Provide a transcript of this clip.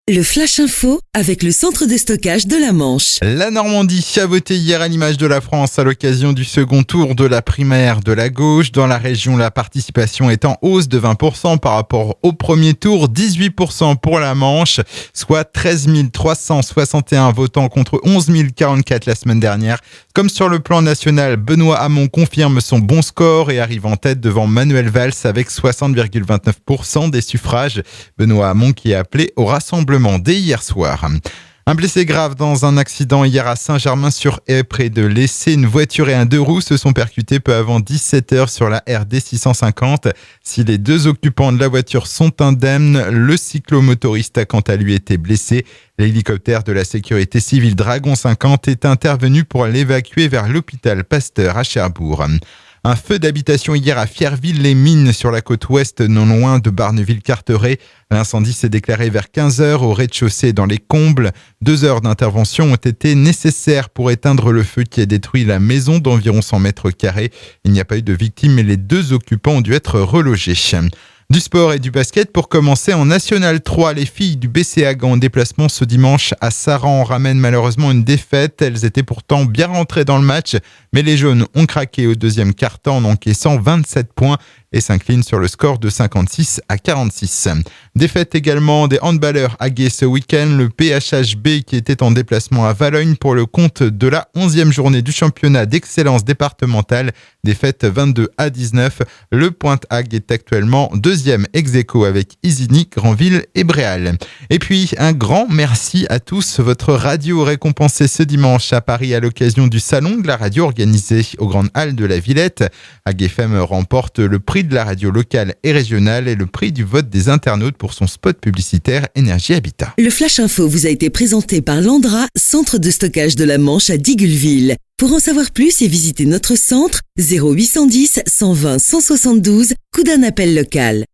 Le Flash Info avec le centre de stockage de la Manche. La Normandie a voté hier à l'image de la France à l'occasion du second tour de la primaire de la gauche. Dans la région, la participation est en hausse de 20% par rapport au premier tour, 18% pour la Manche, soit 13 361 votants contre 11 044 la semaine dernière. Comme sur le plan national, Benoît Hamon confirme son bon score et arrive en tête devant Manuel Valls avec 60,29% des suffrages. Benoît Hamon qui a appelé au rassemblement dès hier soir. Un blessé grave dans un accident hier à Saint-Germain-sur-Haye près de l'Essé. Une voiture et un deux roues se sont percutés peu avant 17h sur la RD 650. Si les deux occupants de la voiture sont indemnes, le cyclomotoriste a quant à lui été blessé. L'hélicoptère de la sécurité civile Dragon 50 est intervenu pour l'évacuer vers l'hôpital Pasteur à Cherbourg. Un feu d'habitation hier à Fierville-les-Mines sur la côte ouest, non loin de Barneville-Carteret. L'incendie s'est déclaré vers 15h au rez-de-chaussée dans les combles. 2 heures d'intervention ont été nécessaires pour éteindre le feu qui a détruit la maison d'environ 100 mètres carrés. Il n'y a pas eu de victimes mais les deux occupants ont dû être relogés. Du sport et du basket pour commencer en National 3. Les filles du BCA Gand en déplacement ce dimanche à Saran ramènent malheureusement une défaite. Elles étaient pourtant bien rentrées dans le match, mais les jaunes ont craqué au deuxième quart-temps en encaissant 27 points et s'inclinent sur le score de 56-46. Défaite également des handballeurs à Gué ce week-end. Le PHHB qui était en déplacement à Valogne pour le compte de la 11e journée du championnat d'excellence départementale. Défaite 22-19. Le Pointe-Hague est actuellement deuxième ex-aequo avec Isigny, Granville et Bréal. Et puis un grand merci à tous. Votre radio récompensée ce dimanche à Paris à l'occasion du salon de la radio organisé aux Grandes Halles de la Villette. Hague FM remporte le prix de la radio locale et régionale et le prix du vote des internautes pour son spot publicitaire Énergie Habitat. Le Flash Info vous a été présenté par Landra, centre de stockage de la Manche à Digguleville. Pour en savoir plus et visiter notre centre, 0810 120 172, coup d'un appel local.